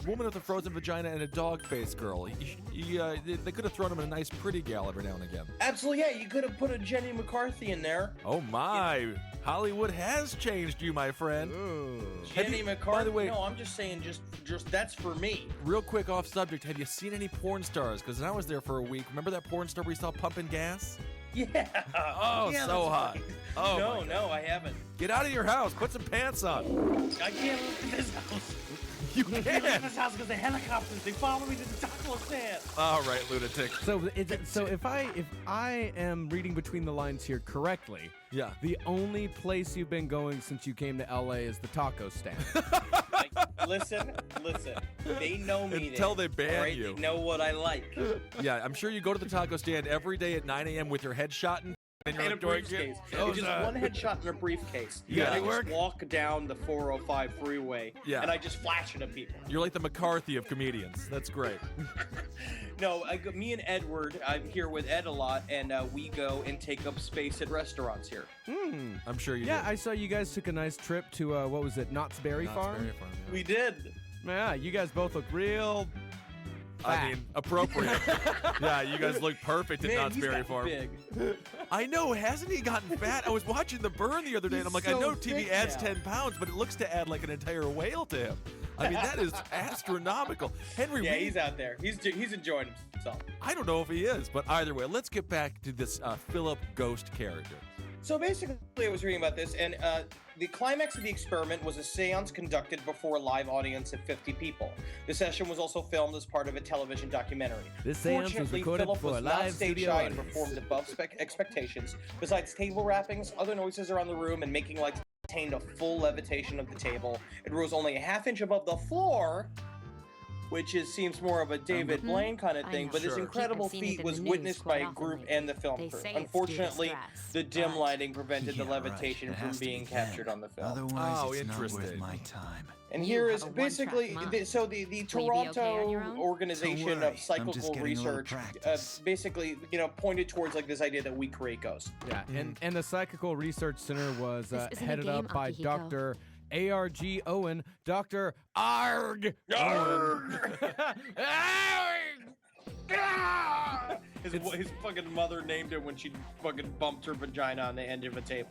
woman with a frozen vagina and a dog-faced girl. They could have thrown him in a nice pretty gal every now and again. Absolutely, yeah. You could have put a Jenny McCarthy in there. Oh my! Hollywood has changed you, my friend. Jenny McCarthy. By the way, no, I'm just saying, just that's for me. Real quick, off subject. Have you seen any porn stars? Because I was there for a week. Remember that porn star we saw pumping gas? Yeah. Oh, yeah, so hot. Oh, no, I haven't. Get out of your house. Put some pants on. I can't live in this house. You I can't can't. live in this house because the helicopters, they follow me to the taco stand. All right, lunatic. So if I am reading between the lines here correctly, Yeah. the only place you've been going since you came to LA is the taco stand. Like, listen. They know me Until there, they ban right? you. They know what I like. Yeah, I'm sure you go to the taco stand every day at 9 a.m. with your head shot and you're In a like, "Do I briefcase. get-" It's just one headshot in a briefcase. Yeah. And I Does it just work? walk down the 405 freeway. Yeah. And I just flash it at people. You're like the McCarthy of comedians. That's great. No, me and Edward, I'm here with Ed a lot, and we go and take up space at restaurants here. I'm sure you Yeah, do. I saw you guys took a nice trip to what was it, Knott's Berry Knott's Farm? Berry Farm, yeah. We did. Yeah, you guys both look real. I mean, appropriate. Yeah, you guys look perfect at Man, Knott's he's Berry gotten Farm. big. I know, hasn't he gotten fat? I was watching The Burn the other day, and I'm like, He's I know so TV big adds now. 10 pounds, but it looks to add like an entire whale to him. I mean, that is astronomical. Henry, Yeah, he's out there. He's enjoying himself. I don't know if he is, but either way, let's get back to this Philip Ghost character. So basically, I was reading about this, and the climax of the experiment was a seance conducted before a live audience of 50 people. The session was also filmed as part of a television documentary. This seance was Fortunately, recorded Philip for a was not live stage studio shy and audience. performed above expectations. Besides table rappings, other noises around the room, and making lights attained a full levitation of the table. It rose only a half-inch above the floor, which seems more of a David Blaine kind of I thing, know. but this Sure. incredible Keep seeing it feat in was the news witnessed by quite a group often. and the film They crew. say it's due to Unfortunately, stress, the dim but- lighting prevented the Yeah, right. levitation It from has to being be captured that. on the film. Otherwise, Oh, it's not worth interesting. my time. And You here have is a one-track basically mind. the Will you be okay Toronto on your own? organization Don't worry, of I'm just psychical getting a little research practice. basically pointed towards like this idea that we create ghosts. Yeah, and the Psychical Research Center was This isn't a headed game, up by Akihiko. Dr. A.R.G. Owen, Dr. Arg. His fucking mother named it when she fucking bumped her vagina on the end of a table.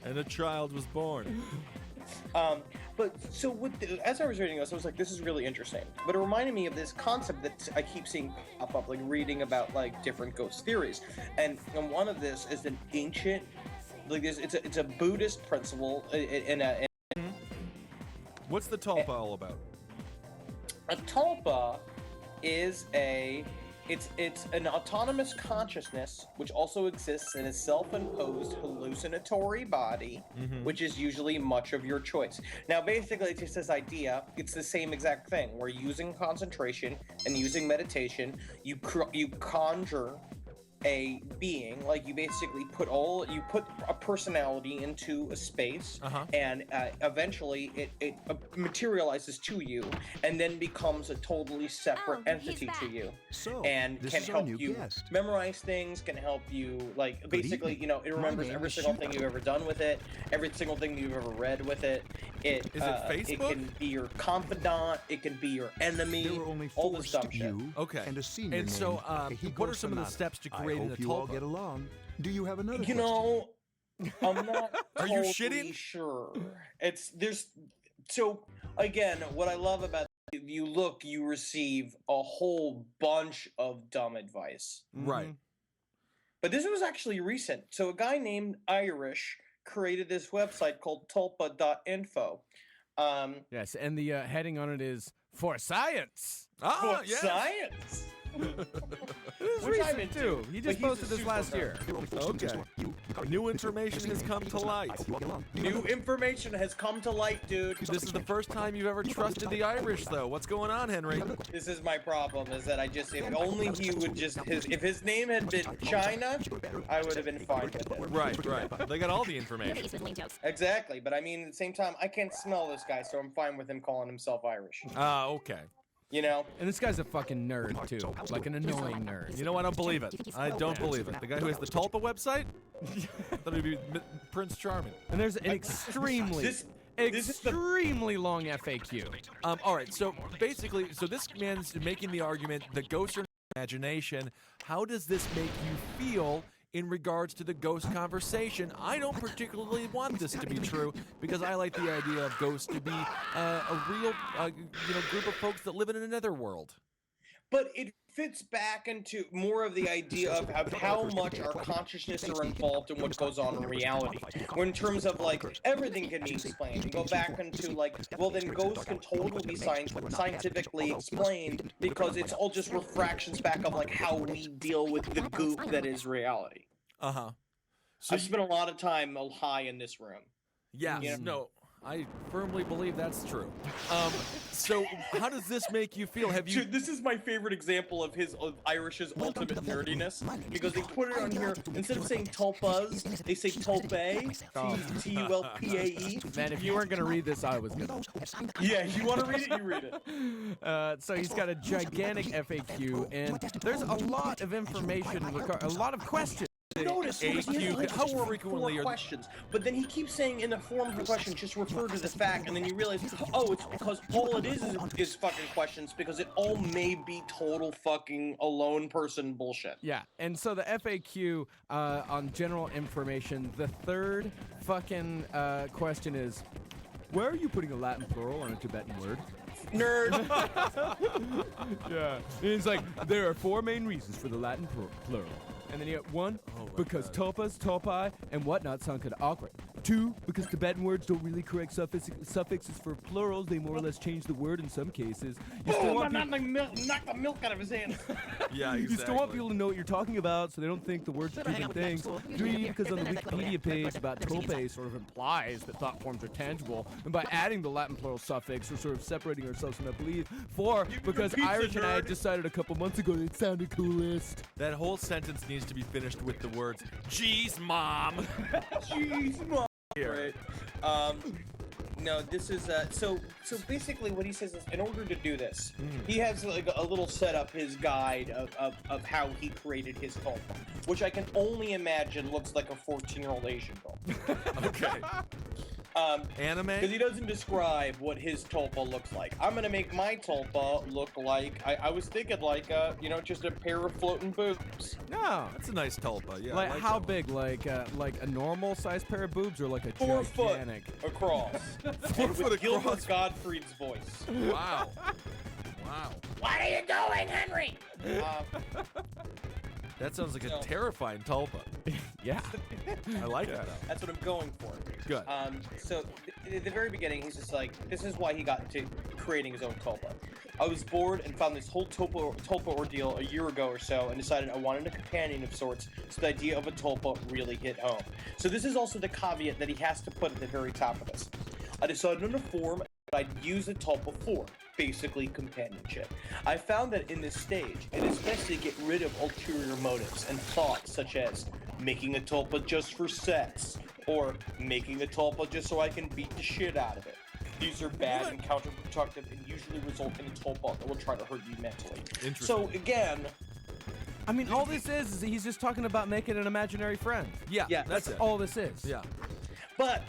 And a child was born. But so as I was reading this, I was like, this is really interesting. But it reminded me of this concept that I keep seeing pop up, like reading about like different ghost theories. And one of this is an ancient, like this, it's a Buddhist principle in a What's the tulpa all about? A tulpa is it's an autonomous consciousness which also exists in a self-imposed hallucinatory body, which is usually much of your choice. Now, basically, it's just this idea. It's the same exact thing. We're using concentration and using meditation. You conjure a being, like you basically put a personality into a space, and eventually it materializes to you and then becomes a totally separate entity to you, So, and this can is our help new you guest. memorize things, can help you like basically evening. it remembers name every is single Shuko. thing you've ever done with it, every single thing you've ever read with it. It Is it it Facebook? can be your confidant, it can be your enemy, There were only all four this dumb shit. you Okay. and a senior And so, named Akihiko what are some of the Sanada. steps to I creating hope a you all tulpa? get along. Do you have another You question? know, I'm not Are you totally shitting? sure. So again, what I love about you receive a whole bunch of dumb advice. Right. But this was actually recent. So a guy named Irish created this website called tulpa.info. Yes, and the heading on it is For Science. Ah, For yes. science. It's Which I'm recent, into. too. He But just he's a posted this super last nerd. year. There were only four students in Okay. the store. You, New information has come to light. I hope you all get along. Do you New have information has come to light, dude. This is the first time you've ever trusted the Irish, though. What's going on, Henry? This is my problem, is that if only he would if his name had been China, I would have been fine with it. Right. They got all the information. Exactly, but I mean, at the same time, I can't smell this guy, so I'm fine with him calling himself Irish. Ah, okay. You know? And this guy's a fucking nerd, too. Like an annoying nerd. You know, I don't believe it. I don't believe it. The guy who has the Tulpa website? I thought he'd be Prince Charming. And there's an extremely, This- extremely long FAQ. All right, so basically, this man's making the argument that ghosts are imagination. How does this make you feel in regards to the ghost conversation? I don't particularly want this to be true because I like the idea of ghosts to be a real, group of folks that live in another world. But it fits back into more of the idea of how much our consciousness are involved in what goes on in reality. When in terms of, like, everything can be explained. You go back into, like, well, then ghosts can totally be scientifically explained because it's all just refractions back of, like, how we deal with the goop that is reality. Uh-huh. So I've spent a lot of time high in this room. Yeah, Yeah. no, I firmly believe that's true. So how does this make you feel? Have you... Dude, this is my favorite example of Irish's ultimate nerdiness, because they put it on here, instead of saying tulpas, they say tulpe, Tulpae. Man, if you weren't going to read this, I was going to. Yeah, you want to read it, you read it. So he's got a gigantic FAQ, and there's a lot of information, a lot of questions. Notice he has like how four frequently are questions, but then he keeps saying in the form of the question, just refer to the fact, and then you realize, oh, it's because all it is fucking questions, because it all may be total fucking alone person bullshit. Yeah, and so the FAQ on general information, the third fucking question is, why are you putting a Latin plural on a Tibetan word? Nerd. Yeah. And it's like, there are 4 main reasons for the Latin plural. And then you have 1, because tulpas, tulpai, and whatnot sound kind of awkward. 2, because Tibetan words don't really correct suffixes for plurals. They more or less change the word in some cases. You still want knock the milk out of his hand. Yeah, exactly. You still want people to know what you're talking about, so they don't think the words are different things. 3, because on the Wikipedia page about tulpe sort of implies that thought forms are tangible, and by adding the Latin plural suffix, we're sort of separating ourselves from that belief. 4, because Irish and I decided a couple months ago that it sounded coolest. That whole sentence needs to be finished with the words, "Jeez, Mom." Jeez, mom. Right. No, this is so basically what he says is, in order to do this, he has like a little setup, his guide of how he created his tulpa, which I can only imagine looks like a 14-year-old Asian girl. Okay. Anime? Because he doesn't describe what his tulpa looks like. I'm gonna make my tulpa look like, I was thinking like just a pair of floating boobs. No. That's a nice tulpa, yeah. Like, I like how that big? Like a normal sized pair of boobs, or like a 4 foot gigantic? across. 4 With foot Gilbert across. Gottfried's voice. one. Wow. Wow. What are you doing, Henry? That sounds like a So- terrifying tulpa. Yeah. I like it, though. That's what I'm going for. Good. So at the very beginning, he's just like, this is why he got into creating his own tulpa. I was bored and found this whole tulpa ordeal a year ago or so, and decided I wanted a companion of sorts, so the idea of a tulpa really hit home. So this is also the caveat that he has to put at the very top of this. I decided on a form that I'd use a tulpa for, basically companionship. I found that in this stage, it is best to get rid of ulterior motives and thoughts such as making a tulpa just for sex, or making a tulpa just so I can beat the shit out of it. These are bad and counterproductive and usually result in a tulpa that will try to hurt you mentally. Interesting. So again, I mean, all this is he's just talking about making an imaginary friend. Yeah, Yeah, that's it. All this is. Yeah. but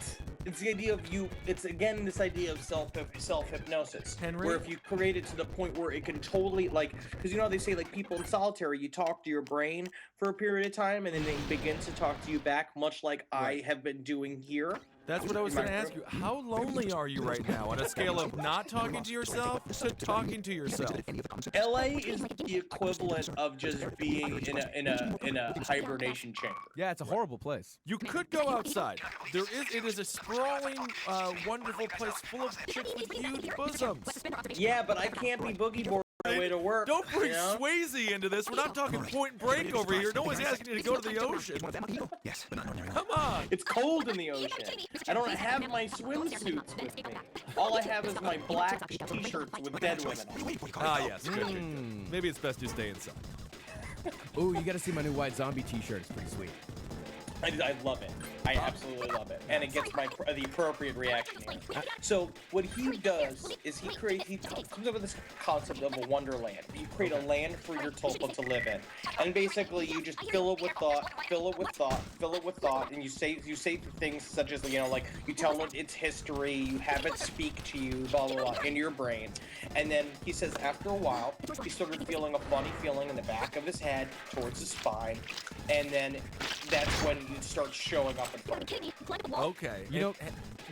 it's the idea of it's again this idea of self-hypnosis. Henry? Where if you create it to the point where it can totally, like, because they say, like, people in solitary, you talk to your brain for a period of time and then it begins to talk to you back, much like I have been doing here. That's what I was going to ask you. How lonely are you right now on a scale of not talking to yourself to talking to yourself? LA is the equivalent of just being in a hibernation chamber. Yeah, it's a horrible place. You could go outside. It is a sprawling, wonderful place full of chicks with huge bosoms. Yeah, but I can't be boogie boarding my way to work. Don't bring you know? Swayze into this. We're not talking Point Break over here. No one's asking you to go to the ocean. Yes. Come on. It's cold in the ocean. I don't have my swimsuits with me. All I have is my black t-shirts with dead women on them. Ah, yes. Good. Maybe it's best you stay inside. Ooh, you got to see my new White Zombie T-shirt. It's pretty sweet. I love it. I absolutely love it, and it gets the appropriate reaction here. So what he does is he comes up with this concept of a wonderland. You create a land for your tulpa to live in, and basically you just fill it with thought, fill it with thought, fill it with thought, and you say things such as, you know, like you tell it its history, you have it speak to you, blah blah blah, in your brain, and then he says after a while he started feeling a funny feeling in the back of his head towards his spine, and then that's when it starts showing up in front of him. Okay. You know,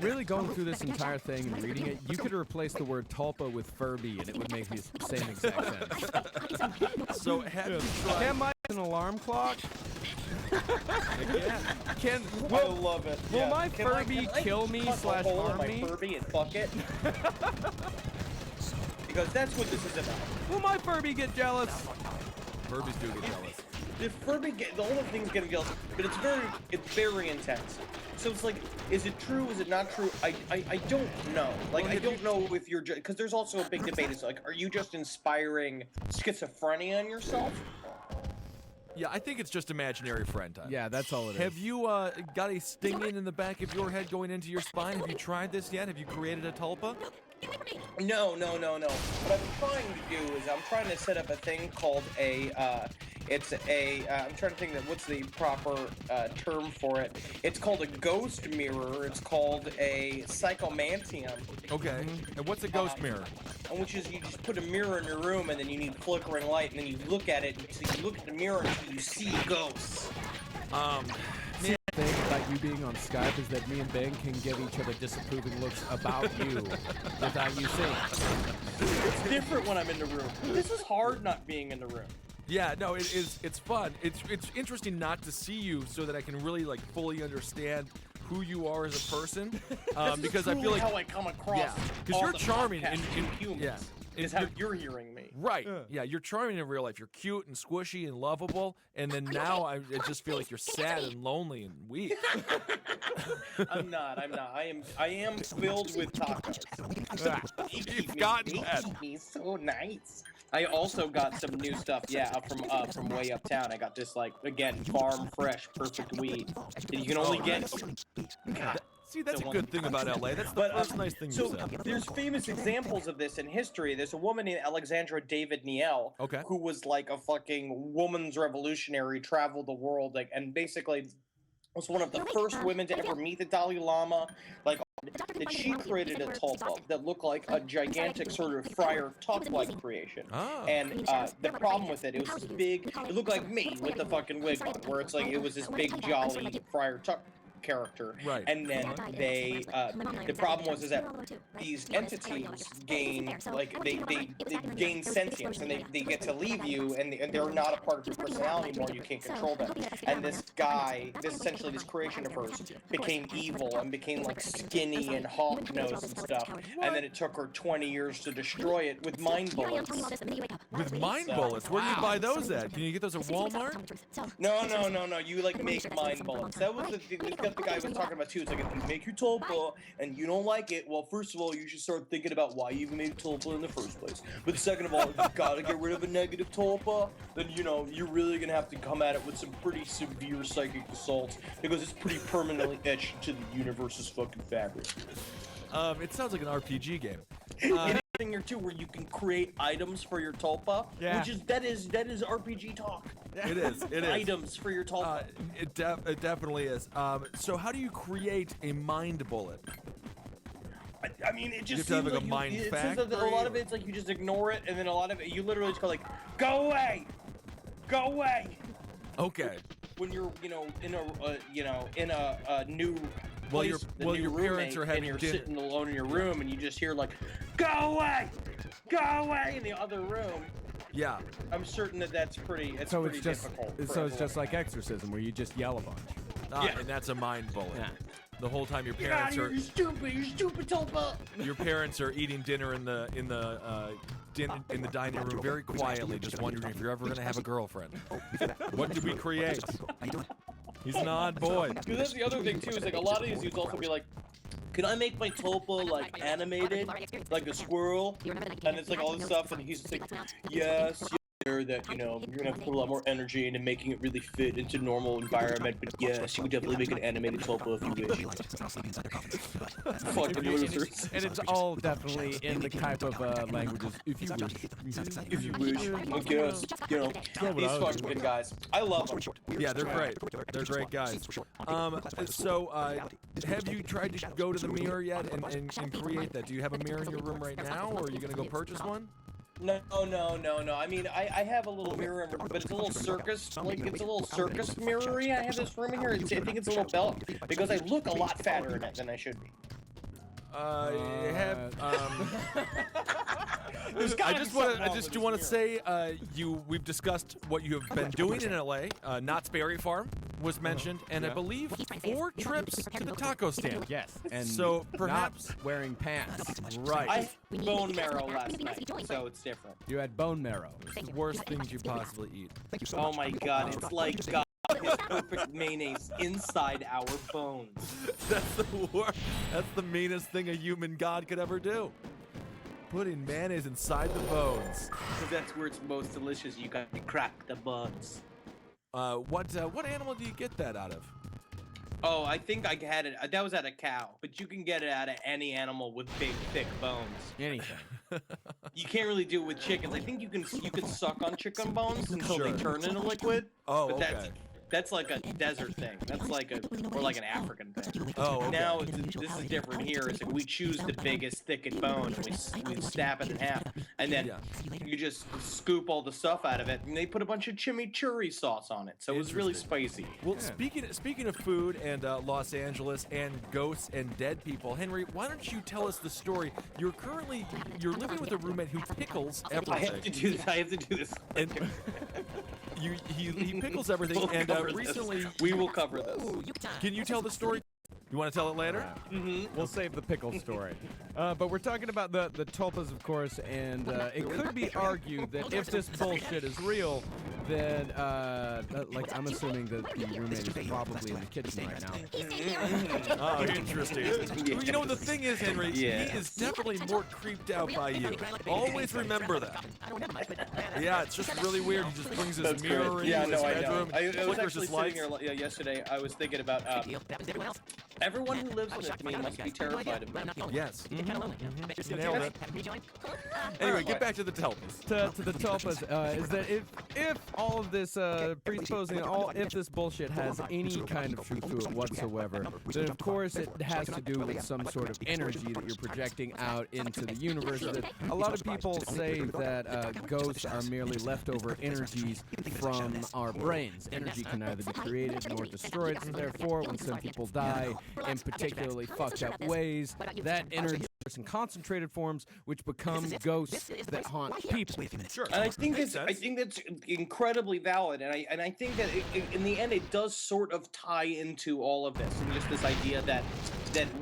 really going through this entire thing and reading it, you could replace the word tulpa with Furby, and it would make the same exact sense. So have you tried? Can my an alarm clock? Can I love it. Will yeah. my Can Furby can kill me punch a slash hole in harm my me? Furby and fuck it? Because that's what this is about. Will my Furby get jealous? Furbies do get jealous? The Furby, the whole thing's getting jealous, but it's very intense. So it's like, is it true? Is it not true? I don't know. Like, Well, I don't know if you're because there's also a big debate. It's like, are you just inspiring schizophrenia in yourself? Yeah, I think it's just imaginary friend time. Yeah, that's all it is. Have you got a stinging in the back of your head going into your spine? Have you tried this yet? Have you created a tulpa? No. What I'm trying to do is I'm trying to set up a thing called a, I'm trying to think that what's the proper term for it. It's called a ghost mirror. It's called a psychomantium. Okay. And what's a ghost mirror? Which is you just put a mirror in your room and then you need flickering light and then you look at it until you look at the mirror until you see ghosts. The thing about you being on Skype is that me and Ben can give each other disapproving looks about you without you seeing it. It's different when I'm in the room. This is hard not being in the room. Yeah, no, it is. It's fun. It's interesting not to see you so that I can really like fully understand who you are as a person. Because I feel like how I come across. yeah, because you're on the charming podcast in to humans. yeah. Is how you're hearing me. Right. Yeah, you're charming in real life. You're cute and squishy and lovable, and then now I just feel like you're sad and lonely and weak. I'm not. I am filled with tacos. You've gotten They that. keep me so nice. I also got some new stuff, yeah, from way uptown. I got this, like, again, farm fresh, perfect weed that you can only get. God. See, that's a The good one- thing about LA. That's the But, first nice thing so you said. there's famous examples of this in history. There's a woman named Alexandra David Niel, Okay. who was like a fucking woman's revolutionary, traveled the world, like, and basically was one of the first women to ever meet the Dalai Lama. Like, that she created a tulpa that looked like a gigantic sort of Friar Tuck-like creation. Ah. And the problem with it, it was this big, it looked like me with the fucking wig on, where it's like, it was this big, jolly Friar Tuck character. Right. And then they, the problem was is that these entities gain, like, they gain sentience, and they get to leave you, and they're not a part of your personality anymore, you can't control them. And this guy, essentially this creation of hers, became evil and became, like, skinny and hawk-nosed and stuff. And then it took her 20 years to destroy it with mind bullets. With mind bullets, where do you buy those at? Can you get those at Walmart? No. You, like, make mind bullets. That was the guy was talking about too. It's like, if you make your tulpa and you don't like it, well, first of all, you should start thinking about why you even made tulpa in the first place. But second of all, if you gotta get rid of a negative tulpa, then, you know, you're really gonna have to come at it with some pretty severe psychic assaults, because it's pretty permanently etched into the universe's fucking fabric. It sounds like an RPG game. Thing here too, where you can create items for your tulpa, Yeah. which is that is RPG talk. It is. It is. Items for your tulpa. It definitely is. So how do you create a mind bullet? I mean, it just You have seems to have, like, like a mind it seems that a factory lot of it's like you just ignore it, and then a lot of it you literally just go like, "Go away, go away." Okay. When you're, in a new Well, place, your new parents roommate, are having and you're dinner. sitting alone in your room, and you just hear like, "Go away, in the other room. Yeah. I'm certain that that's pretty. It's So pretty it's just difficult. for so it's just everyone. like exorcism, where you just yell a bunch. Yeah. And that's a mind bullet. Yeah. The whole time your Get out parents of here, are you stupid tulpa. your parents are eating dinner in the dining room very quietly, just wondering if you're ever gonna have a girlfriend. What did we create? He's an odd boy. Because that's the other thing too, is like a lot of these dudes also be like, can I make my tulpa like animated, like a squirrel? And it's like all this stuff, and he's just like, yes, there that, you know, you're gonna have to put a lot more energy into making it really fit into normal environment, but yes, you would definitely make an animated tulpa if you wish. Fucking losers. And it's all definitely in the type of languages, if you wish. If you wish, I guess. You know, these fucking good guys. I love them. Yeah, they're great. They're great guys. Have you tried to go to the mirror yet and create that? Do you have a mirror in your room right now, or are you gonna go purchase one? No. I mean, I have a little mirror, but it's a little circus, like, it's a little circus mirror-y. I have this room in here. I think it's a little belt, because I look a lot fatter in it than I should be. I just want to say, we've discussed what you have been doing in LA. Knott's Berry Farm was mentioned, and I believe 4 trips to the taco stand. Yes, and so perhaps not wearing pants. Right. I had bone marrow last night, so it's different. You had bone marrow. It's the worst things you possibly eat. Oh my god, it's like God his perfect mayonnaise inside our bones. That's the worst. That's the meanest thing a human god could ever do. Putting mayonnaise inside the bones. Because that's where it's most delicious. You got to crack the buns. What animal do you get that out of? Oh, I think I had it. That was out of cow, but you can get it out of any animal with big, thick bones. Anything. You can't really do it with chickens. I think you can suck on chicken bones until they turn into liquid. Oh, but okay. That's like a desert thing. That's like or like an African thing. Oh, okay. Now this is different here. It's like we choose the biggest, thickest bone and we snap it in half, and then you just scoop all the stuff out of it, and they put a bunch of chimichurri sauce on it. So it was really spicy. Well, speaking of food and Los Angeles and ghosts and dead people, Henry, why don't you tell us the story? You're living with a roommate who pickles everything. I have to do this. I have to do this. And he pickles everything, and recently we will cover this. Can you tell the story? You want to tell it later? We'll save the pickle story. But we're talking about the tulpas, of course, and it could be argued that if this bullshit is real, then, like, I'm assuming that the roommate is probably in the kitchen right now. Oh, interesting. You know, the thing is, Henry, he is definitely more creeped out by you. Always remember that. Yeah, it's just really weird. He just brings his mirror into his bedroom, I was flickers actually his sitting lights. here yesterday. I was thinking about everyone who lives with me must be terrified of me. Yes. You nailed it. Anyway, get back to the tulpas. To the tulpas, is that if all of this presupposing if this bullshit has any kind of truth to it whatsoever, then of course it has to do with some sort of energy that you're projecting out into the universe. That a lot of people say that ghosts are merely leftover energies from our brains. Energy can neither be created nor destroyed, so therefore when some people die in particularly fucked up ways, that energy in concentrated forms, which become ghosts that haunt people. Sure. And I think that's incredibly valid, and I think that in the end it does sort of tie into all of this, and just this idea that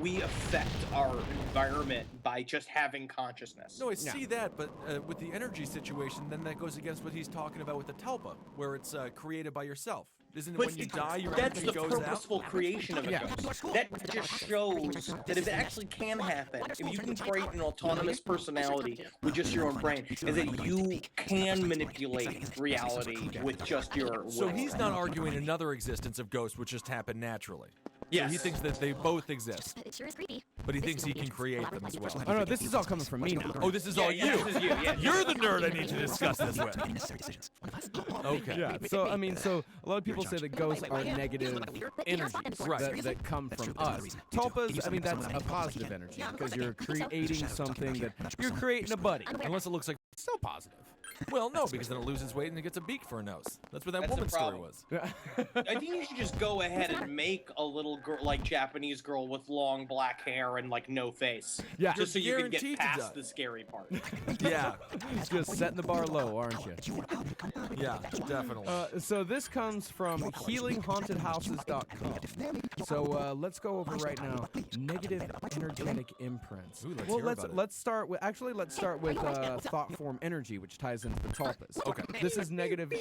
we affect our environment by just having consciousness. No, I see that, but with the energy situation, then that goes against what he's talking about with the tulpa, where it's created by yourself. Isn't it when you die, your that's energy the goes out? purposeful creation of a ghost. That just shows that if it actually can happen, if you can create an autonomous personality with just your own brain, is that you can manipulate reality with just your will. So he's not arguing another existence of ghosts which just happened naturally. Yes. So he thinks that they both exist. It sure is creepy. But he thinks he can create them as well. Oh no, this is all coming from me now. Oh, this is all you. This is you. Yeah. You're the nerd I need to discuss this with. Okay. Yeah, so I mean, so a lot of people say that ghosts are negative energies that come from us. Tulpas, I mean, that's a positive energy because you're creating something that you're creating a buddy. Unless it looks like it's still positive. Well, no, because then it loses weight and it gets a beak for a nose. That's what that That's woman's the story problem. was. I think you should just go ahead and make a little girl, like Japanese girl with long black hair and like no face. Yeah. Just so you can Guaranteed get to past die. the scary part. Yeah. Just setting the bar low, aren't you? Yeah, definitely. So this comes from healinghauntedhouses.com. So let's go over right now negative energetic imprints. Ooh, let's well, hear about it. let's start with thought form energy, which ties into the tulpas. Okay. This is negative.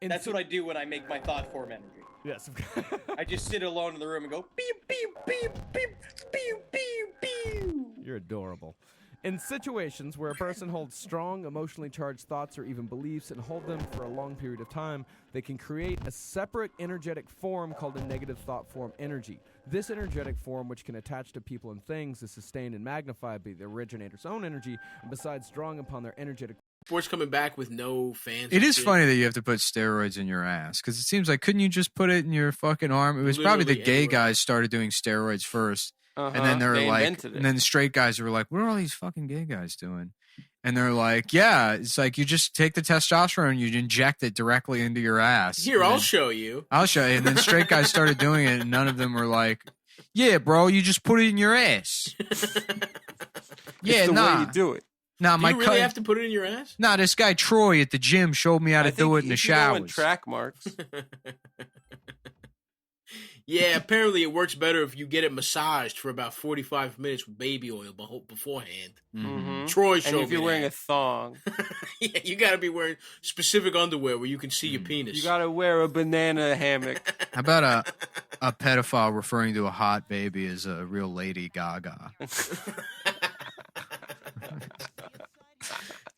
That's what I do when I make my thought form energy. Yes. I just sit alone in the room and go beep beep beep beep beep beep beep. You're adorable. In situations where a person holds strong, emotionally charged thoughts or even beliefs and hold them for a long period of time, they can create a separate energetic form called a negative thought form energy. This energetic form, which can attach to people and things, is sustained and magnified by the originator's own energy, and besides drawing upon their energetic Sports coming back with no fans. It and is shit. funny that you have to put steroids in your ass because it seems like couldn't you just put it in your fucking arm? It was probably the Literally gay anywhere. guys started doing steroids first, Uh-huh. and then they were They like, invented it. and then the straight guys were like, "What are all these fucking gay guys doing?" And they're like, "Yeah, it's like you just take the testosterone, you inject it directly into your ass." Here, And I'll then- show you. I'll show you. And then straight guys started doing it, and none of them were like, "Yeah, bro, you just put it in your ass." Yeah, It's the nah, way you do it. nah, Do my you really cousin. have to put it in your ass? Nah, this guy Troy at the gym showed me how to I do think it in the if you know in showers. track marks. Yeah, apparently it works better if you get it massaged for about 45 minutes with baby oil beforehand. Mhm. Troy showed And if you're me wearing that. a thong, Yeah, you got to be wearing specific underwear where you can see your penis. you gotta wear a banana hammock. How about a pedophile referring to a hot baby as a real Lady Gaga?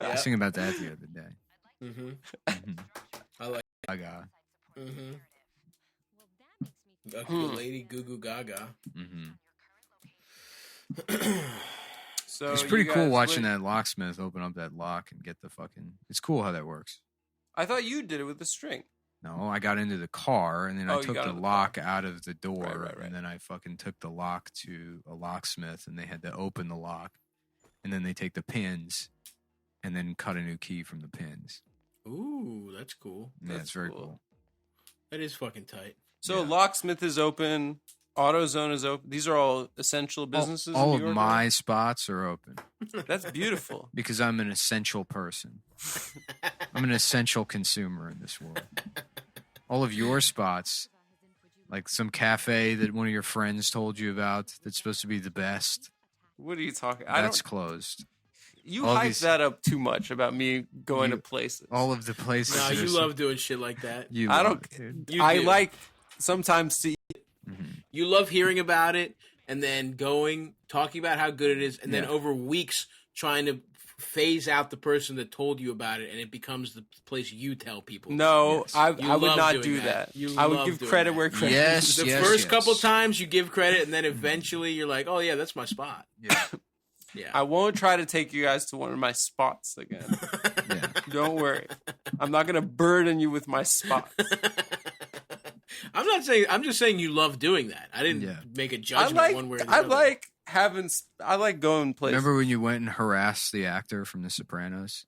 I was thinking about that the other day. Mm-hmm. Mhm. I like. Gaga. Mm-hmm. A good lady, goo goo gaga. Mm-hmm. So It's pretty you cool guys- watching wait, that locksmith open up that lock and get the fucking. It's cool how that works. I thought you did it with the string. No, I got into the car and then Oh, I you took got the in the lock out of the door, right. and then I fucking took the lock to a locksmith, and they had to open the lock, and then they take the pins, and then cut a new key from the pins. Ooh, that's cool. Yeah, That's it's very cool. cool. That is fucking tight. So Yeah. locksmith is open, AutoZone is open. These are all essential businesses. All in of New York, my spots are open right? That's beautiful. because I'm an essential person. I'm an essential consumer in this world. All of your spots, like some cafe that one of your friends told you about that's supposed to be the best, What are you talking? that's closed. You all hype these- that up too much about me going You- to places. All of the places. No, that you are- love doing shit like that. You I love don't- it, dude. You I do. like sometimes to. You love hearing about it and then going, talking about how good it is, and then Yeah. over weeks trying to phase out the person that told you about it, and it becomes the place you tell people. No, Yes. I You would love not doing do that. that. You I would love give doing credit that. where credit Yes, is. The yes, first yes. couple times you give credit, and then eventually you're like, "Oh yeah, that's my spot." Yeah, Yeah. I won't try to take you guys to one of my spots again. yeah. Don't worry. I'm not gonna burden you with my spots. I'm not saying. I'm just saying you love doing that. I didn't Yeah. make a I judgment like. one way or the I other. like having. I like going places. Remember when you went and harassed the actor from The Sopranos?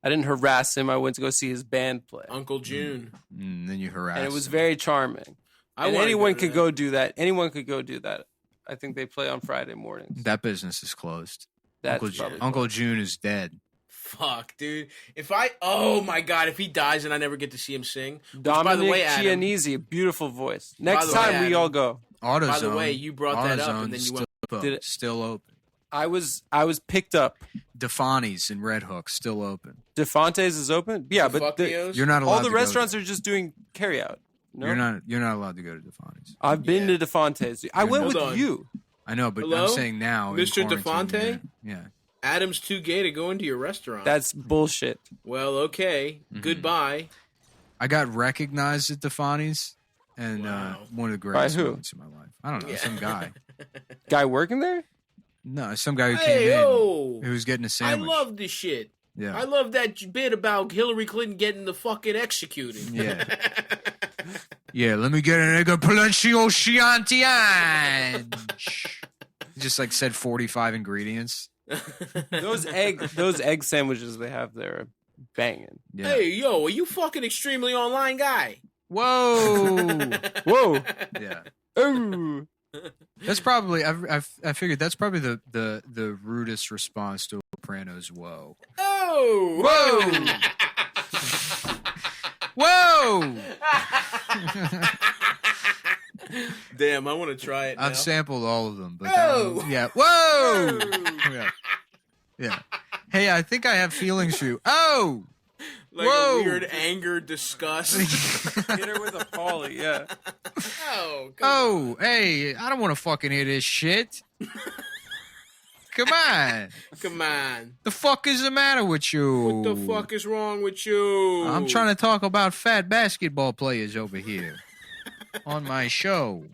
I didn't harass him. I went to go see his band play, Uncle June. And then you harassed and it was him. very charming. I And wanna anyone to could that. go do that. Anyone could go do that. I think they play on Friday mornings. That business is closed. That's Uncle, probably Uncle June is dead. Fuck, dude. Oh my god, if he dies and I never get to see him sing. Which, Dominic by the way, Adam, Chianese, a beautiful voice. Next the way, time we Adam, all go. AutoZone. By the way, you brought that up, and AutoZone's then you went. still open. Did it- Still open. I was picked up. Defani's in Red Hook still open. DeFonte's is open. Yeah, but Fuckios? You're not allowed. all the to go restaurants there. are just doing carryout. No? You're not allowed to go to Defani's. I've been Yeah. to DeFonte's. I went Hold with on. you. I know, but Hello? I'm saying now, in Mr. quarantine, DeFonte? Yeah. Adam's too gay to go into your restaurant. That's bullshit. Well, okay. Mm-hmm. Goodbye. I got recognized at Defani's, and Wow. one of the greatest who? moments of my life. I don't know, some guy. Guy working there? No, some guy who Hey, came yo. in who was getting a I sandwich. love this shit. Yeah. I love that bit about Hillary Clinton getting the fucking executed. Yeah. Yeah, let me get an egg Palacio Chianti. Just like said 45 ingredients. Those egg sandwiches they have there are banging. Yeah. Hey, yo, are you fucking extremely online guy? Whoa. Whoa! Yeah. Ooh. That's probably I figured that's probably the rudest response to a Sopranos whoa. Oh! Whoa! Damn, I want to try it now. I've sampled all of them, but Whoa! that one- yeah. Whoa! Yeah. Yeah. Hey, I think I have feelings for you. Oh! Like Whoa! a weird anger, disgust. Hit her with a Polly, yeah. Oh, come Oh, hey, I don't want to fucking hear this shit. Come on. Come on. The fuck is the matter with you? What the fuck is wrong with you? I'm trying to talk about fat basketball players over here on my show.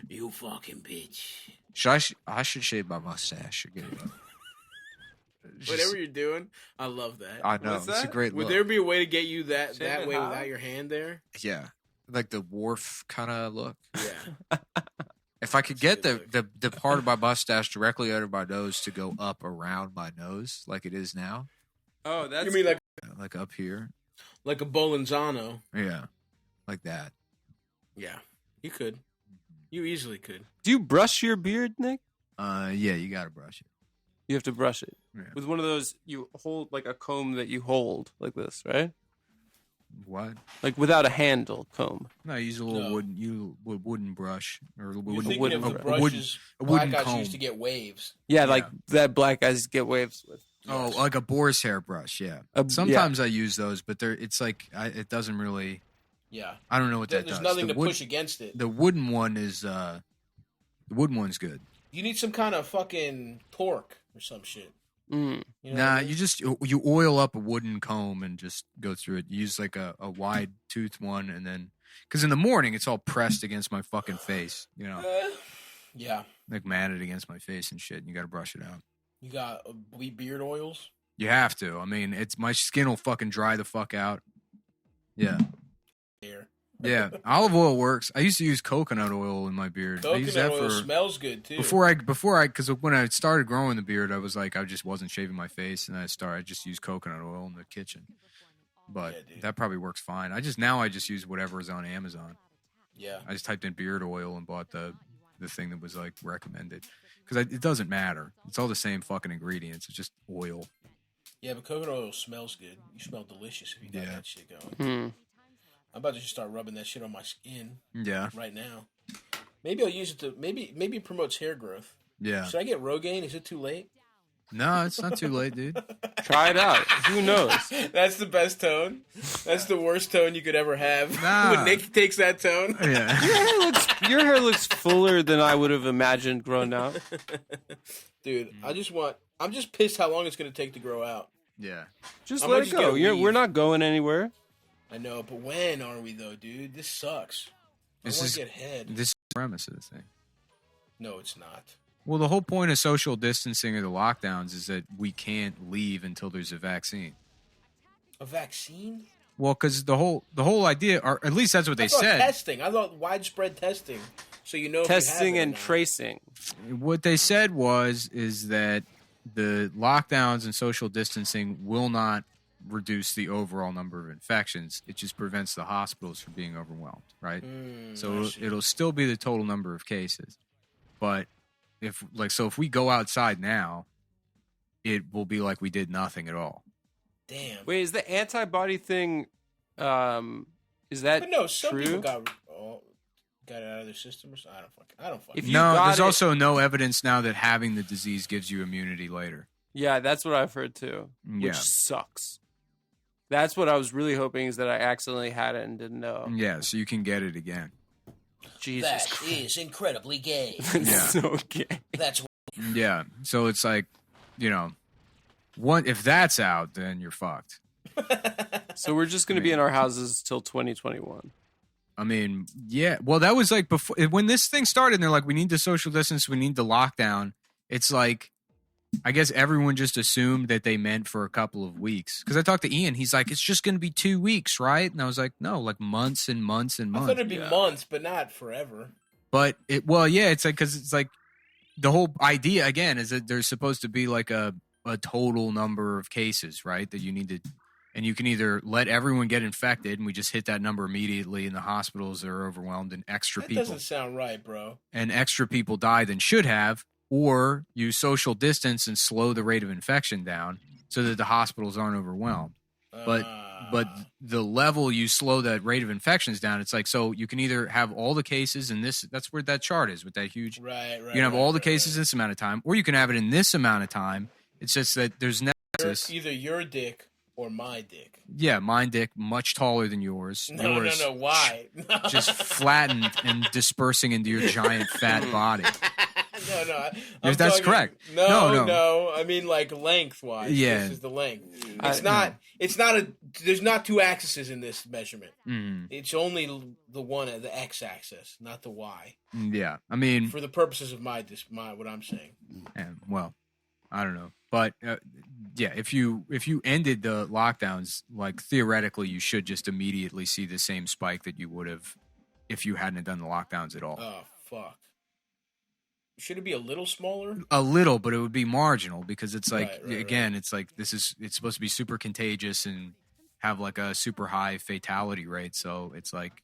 You fucking bitch. I should shave my mustache. Get it up. Whatever you're doing, I love that. I know. What's It's a that? great Would look. there be a way to get you that Shave it way how? without your hand there? Yeah. Like the wharf kind of look. Yeah. If I could That's get a good the part of my mustache directly under my nose to go up around my nose like it is now. Oh, that's. You mean Like up here. like a Bolanzano? Yeah. Like that. Yeah, you could. You easily could. Do you brush your beard, Nick? Yeah, you gotta brush it. You have to brush it Yeah. with one of those. You hold like a comb that you hold like this, right? What? Like without a handle comb. No, use a little No. wooden brush or a You're wooden, thinking of the wooden- brushes a black wooden guys comb. used to get waves. Yeah, like that black guys get waves with. Oh, Yes. like a boar's hair brush. Yeah. Yeah. Sometimes I use those, but it's like it doesn't really. Yeah. I don't know what that There's does. nothing The to wood- push against it. The wooden one is the wooden one's good. You need some kind of fucking torque or some shit. Mm. You know Nah, what I mean? you oil up a wooden comb and just go through it. Use like a wide tooth one, and then because in the morning it's all pressed against my fucking face, you know, Yeah. like matted against my face and shit. And you got to brush it out. You got beard oils. You have to. I mean, it's my skin will fucking dry the fuck out. Yeah, Here. yeah. Olive oil works. I used to use coconut oil in my beard. I used Coconut that oil for smells good too. before I because when I started growing the beard, I was like I just wasn't shaving my face, and I just used coconut oil in the kitchen. But Yeah, dude. that probably works fine. I just use whatever is on Amazon. Yeah. I just typed in beard oil and bought the thing that was like recommended because it doesn't matter. It's all the same fucking ingredients. It's just oil. Yeah, but coconut oil smells good. You smell delicious if you got Yeah. that shit going. Mm. I'm about to just start rubbing that shit on my skin Yeah, right now. Maybe I'll use it to maybe it promotes hair growth. yeah. Should I get Rogaine? Is it too late? No, it's not too late, dude. Try it out. Who knows? That's the best tone. That's the worst tone you could ever have. Nah. When Nick takes that tone. Yeah. Your hair looks fuller than I would have imagined growing up. Dude, I'm just pissed how long it's gonna take to grow out. Yeah. Just I'm let gonna it just get go. a weave. We're not going anywhere. I know, but when are we though, dude? This sucks. I This want is to get head. this is the premise of the thing. No, it's not. Well, the whole point of social distancing or the lockdowns is that we can't leave until there's a vaccine. A vaccine? Well, because the whole idea, or at least that's what they I thought said. testing. I thought widespread testing, so you know. Testing if you have it or and not. tracing. What they said is that the lockdowns and social distancing will not reduce the overall number of infections. It just prevents the hospitals from being overwhelmed, right? So I see. it'll still be the total number of cases. But if we go outside now, it will be like we did nothing at all. Damn. Wait, is the antibody thing? Is that But no, some people true? got it out of their system or something. I don't fucking. If you No, got there's it- also no evidence now that having the disease gives you immunity later. Yeah, that's what I've heard too, which Yeah. sucks. That's what I was really hoping is that I accidentally had it and didn't know. Yeah, so you can get it again. Jesus Christ. is incredibly gay. Yeah. So gay. That's Yeah. So it's like, if that's out, then you're fucked. So we're just going to be in our houses till 2021. I mean, yeah. Well, that was like before when this thing started. And they're like, we need the social distance, we need the lockdown. It's like, I guess everyone just assumed that they meant for a couple of weeks. Because I talked to Ian, he's like, it's just going to be 2 weeks, right? And I was like, no, like months and months and I months. thought it'd be months, but not forever. But it's like because it's like the whole idea again is that there's supposed to be like a total number of cases, right? That you need to, and you can either let everyone get infected and we just hit that number immediately, and the hospitals are overwhelmed and extra That people doesn't sound right, bro. die than should have, or you social distance and slow the rate of infection down so that the hospitals aren't overwhelmed. But the level you slow that rate of infections down, it's like, so you can either have all the cases in this, that's where that chart is with that huge, right. you can have all the cases in this amount of time, or you can have it in this amount of time. It's just that there's Either your dick or my dick. yeah, mine dick much taller than yours. No. yours Why? just flattened and dispersing into your giant fat body. I'm That's talking- correct. No, No. I mean like lengthwise. Yeah. This is the length. I- It's not. It's not a. There's not two axes in this measurement. Mm, It's only the x-axis, not the y. yeah, I mean, For the purposes of my what I'm saying. well, I don't know, but yeah, if you ended the lockdowns, like theoretically, you should just immediately see the same spike that you would have if you hadn't done the lockdowns at all. Oh fuck. Should it be a little smaller? A little, but it would be marginal because it's like Right, again, it's like it's supposed to be super contagious and have like a super high fatality rate. So it's like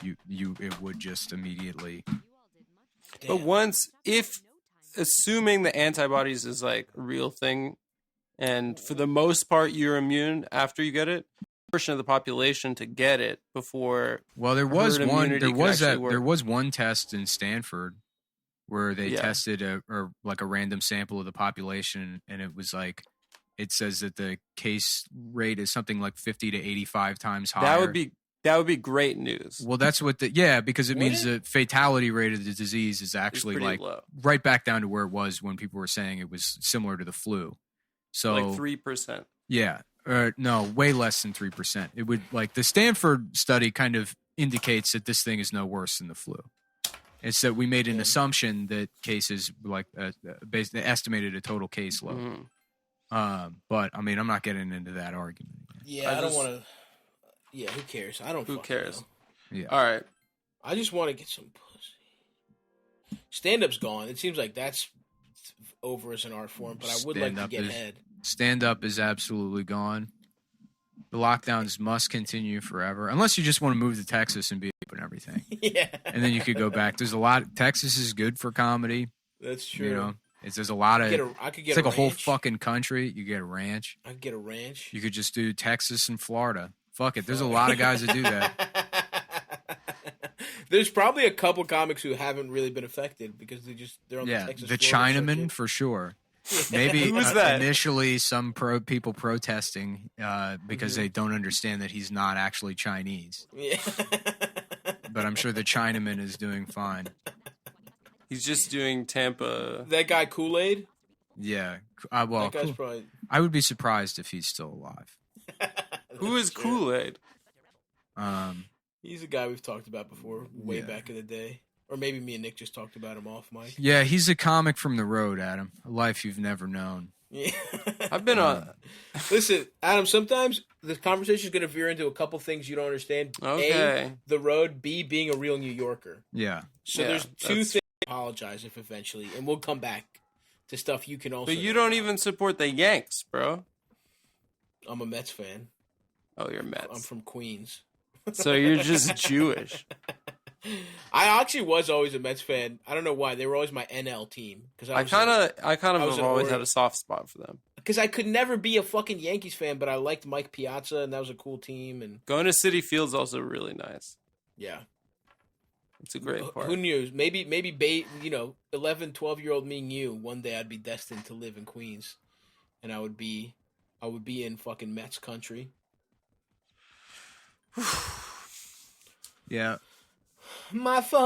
it would just immediately. But once, assuming the antibodies is like a real thing, and for the most part you're immune after you get it, portion of the population to get it before. Well, there was herd one. immunity There could was actually that. work. There was one test in Stanford where they Yeah. tested a random sample of the population, and it was like it says that the case rate is something like 50 to 85 times higher. That would be great news. Well, that's what because it Would means it? the fatality rate of the disease is actually pretty like low. right back down to where it was when people were saying it was similar to the flu. So Like 3%. yeah, no, way less than 3%. It would like the Stanford study kind of indicates that this thing is no worse than the flu. It's that we made an assumption that cases like basically estimated a total caseload. Mhm. But I mean, I'm not getting into that argument. Yeah, I I don't just- want to. Yeah, who cares? I don't. Who fucking cares? know. Yeah. All right. I just want to get some pussy. Stand-up's gone. It seems like that's over as an art form, but I would like to Stand-up get is- head. Stand up is absolutely gone. The lockdowns must continue forever, unless you just want to move to Texas and be open and everything, Yeah, and then you could go back. There's a lot. Texas is good for comedy. that's true. You know, there's a lot of. I could get It's like a whole ranch. fucking country. You get a ranch. I could get a ranch. You could just do Texas and Florida. Fuck it. There's a lot of guys that do that. There's probably a couple comics who haven't really been affected because they're on Yeah, the Texas. the Florida Chinaman circuit. for sure. Maybe Who was that? initially some people protesting because Mm-hmm. they don't understand that he's not actually Chinese. Yeah. But I'm sure the Chinaman is doing fine. He's just doing Tampa. That guy Kool-Aid. Yeah. Well, That guy's cool. probably. I would be surprised if he's still alive. Who is Kool-Aid? He's a guy we've talked about before, way Yeah. back in the day. Or maybe me and Nick just talked about him off mic. Yeah, he's a comic from the road, Adam. A life you've never known. Yeah. I've been on. Listen, Adam, sometimes the conversation is going to veer into a couple things you don't understand. Okay. A, the road. B, being a real New Yorker. Yeah. So Yeah, there's two that's- things to apologize if eventually, and we'll come back to stuff you can also. But you don't even support the Yanks, bro. I'm a Mets fan. Oh, you're I'm Mets. from Queens. So you're just Jewish. I actually was always a Mets fan. I don't know why. They were always my NL team because I kind of I was have an always Ori- had a soft spot for them. because I could never be a fucking Yankees fan, but I liked Mike Piazza and that was a cool team. And Going to City Field's also really nice. yeah, It's a great park. who knew? Maybe 11, 12-year-old me knew one day I'd be destined to live in Queens, and I would be in fucking Mets country. Yeah. My phone.